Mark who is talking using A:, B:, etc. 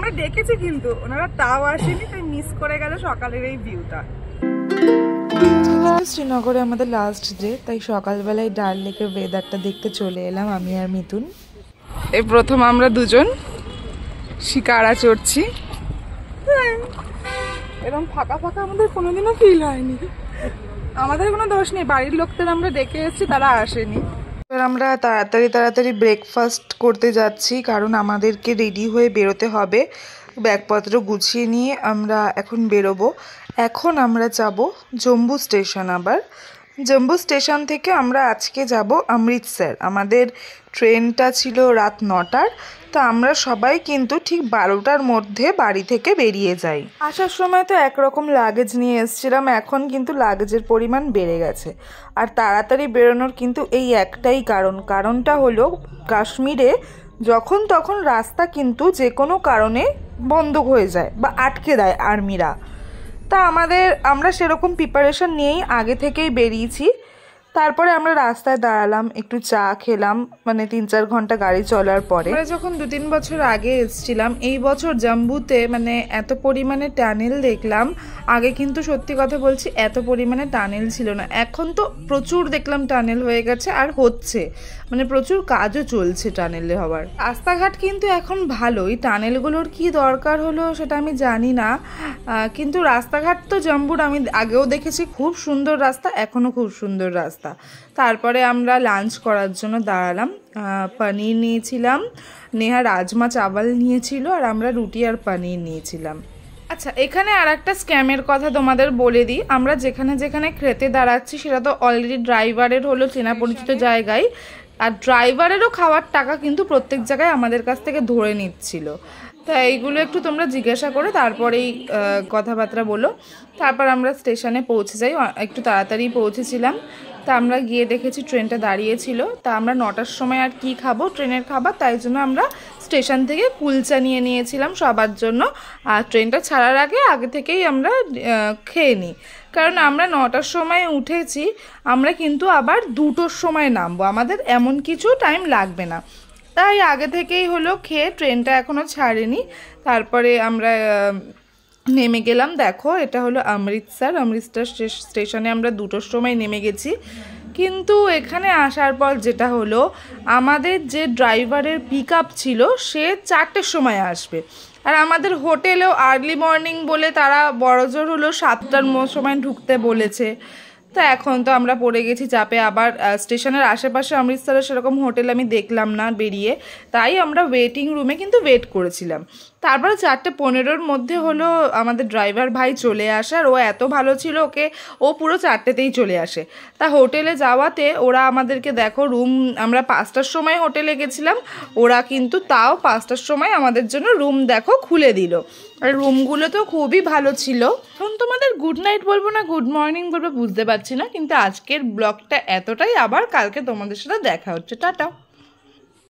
A: আমরা দেখেছি কিন্তু ওনারা তাও আসেনি, তাই মিস করে গেল সকালের এই ভিউটা।
B: শ্রীনগরে আমাদের লাস্ট ডে, তাই সকালবেলায় ডাল লেকের ওয়েদারটা দেখতে চলে এলাম আমি আর মিথুন।
A: এই প্রথম আমরা দুজন শিকারা চড়ছি। এরকম ফাঁকা ফাঁকা আমাদের কোনোদিনও ফিল হয়নি। আমাদের কোনো দোষ নেই, বাড়ির লোকদের আমরা ডেকে এসেছি, তারা আসেনি।
B: এবার আমরা তাড়াতাড়ি ব্রেকফাস্ট করতে যাচ্ছি, কারণ আমাদেরকে রেডি হয়ে বেরোতে হবে। ব্যাগপত্র গুছিয়ে নিয়ে আমরা এখন বেরোবো। এখন আমরা যাব জম্বু স্টেশন। আবার জম্বু স্টেশন থেকে আমরা আজকে যাব অমৃতসর। আমাদের ট্রেনটা ছিল রাত 9টার, তো আমরা সবাই কিন্তু ঠিক 12টার মধ্যে বাড়ি থেকে বেরিয়ে যাই। আসার সময় তো একরকম লাগেজ নিয়ে এসেছিলাম, এখন কিন্তু লাগেজের পরিমাণ বেড়ে গেছে। আর তাড়াতাড়ি বেরোনোর কিন্তু এই একটাই কারণটা হলো কাশ্মীরে যখন তখন রাস্তা কিন্তু যে কোনো কারণে বন্ধ হয়ে যায় বা আটকে দেয় আর্মিরা। তা আমরা সেরকম প্রিপারেশন নিয়েই আগে থেকেই বেরিয়েছি। তারপরে আমরা রাস্তায় দাঁড়ালাম, একটু চা খেলাম, মানে 3-4 ঘন্টা গাড়ি চলার পরে। আমরা যখন 2-3 বছর আগে এসেছিলাম, এই বছর জম্বুতে মানে এত পরিমাণে টানেল দেখলাম। আগে কিন্তু সত্যি কথা বলছি এত পরিমাণে টানেল ছিল না, এখন তো প্রচুর দেখলাম টানেল হয়ে গেছে আর হচ্ছে, মানে প্রচুর কাজও চলছে টানেলে হওয়ার। রাস্তাঘাট কিন্তু এখন ভালোই, টানেলগুলোর কি দরকার হলো সেটা আমি জানি না, কিন্তু রাস্তাঘাট তো জম্বুর আমি আগেও দেখেছি খুব সুন্দর রাস্তা, এখনও খুব সুন্দর রাস্তা। তারপরে আমরা লাঞ্চ করার জন্য দাঁড়ালাম। পনির নিয়েছিলাম, নেহা রাজমা চাওয়াল নিয়েছিল, আর আমরা রুটি আর পনির নিয়েছিলাম। আচ্ছা, এখানে আর একটা স্ক্যামের কথা তোমাদের বলে দিই। আমরা যেখানে যেখানে খেতে দাঁড়াচ্ছি সেটা তো অলরেডি ড্রাইভারের হলো চেনা পরিচিত জায়গায়, আর ড্রাইভারেরও খাওয়ার টাকা কিন্তু প্রত্যেক জায়গায় আমাদের কাছ থেকে ধরে নিচ্ছিল। তা এইগুলো একটু তোমরা জিজ্ঞাসা করে তারপরেই কথাবার্তা বলো। তারপর আমরা স্টেশনে পৌঁছে যাই, একটু তাড়াতাড়ি পৌঁছেছিলাম। তা আমরা গিয়ে দেখেছি ট্রেনটা দাঁড়িয়েছিল। তা আমরা 9টার সময় আর কি খাবো, ট্রেনের খাবার, তাই জন্য আমরা স্টেশন থেকে কুলচা নিয়ে নিয়েছিলাম সবার জন্য। আর ট্রেনটা ছাড়ার আগে থেকেই আমরা খেয়ে নিই, কারণ আমরা 9টার সময় উঠেছি, আমরা কিন্তু আবার 2টোর সময় নামবো, আমাদের এমন কিছু টাইম লাগবে না। তাই আগে থেকেই হলো খেয়ে, ট্রেনটা এখনও ছাড়েনি। তারপরে আমরা নেমে গেলাম। দেখো এটা হলো অমৃতসর স্টেশনে আমরা 2টোর সময় নেমে গেছি। কিন্তু এখানে আসার পর যেটা হলো, আমাদের যে ড্রাইভারের পিক আপ ছিল সে 4টের সময় আসবে, আর আমাদের হোটেলেও আর্লি মর্নিং বলে তারা বড়জোর হলো 7টার সময় ঢুকতে বলেছে। তো এখন তো আমরা পড়ে গেছি চাপে। আবার স্টেশনের আশেপাশে অমৃতসরের সেরকম হোটেল আমি দেখলাম না বেরিয়ে, তাই আমরা ওয়েটিং রুমে কিন্তু ওয়েট করেছিলাম। তারপরে 4:15-র মধ্যে হলো আমাদের ড্রাইভার ভাই চলে আসার, ও এত ভালো ছিল, ও পুরো 4টেতেই চলে আসে। তা হোটেলে যাওয়াতে ওরা আমাদেরকে দেখো রুম, আমরা 5টার সময় হোটেলে গেছিলাম, ওরা কিন্তু তাও 5টার সময় আমাদের জন্য রুম দেখো খুলে দিল। আর রুমগুলো তো খুবই ভালো ছিল। এখন তোমাদের গুড নাইট বলবো না গুড মর্নিং বলবো বুঝতে পারছি না, কিন্তু আজকের ব্লগটা এতটাই। আবার কালকে তোমাদের সাথে দেখা হচ্ছে, টাটা।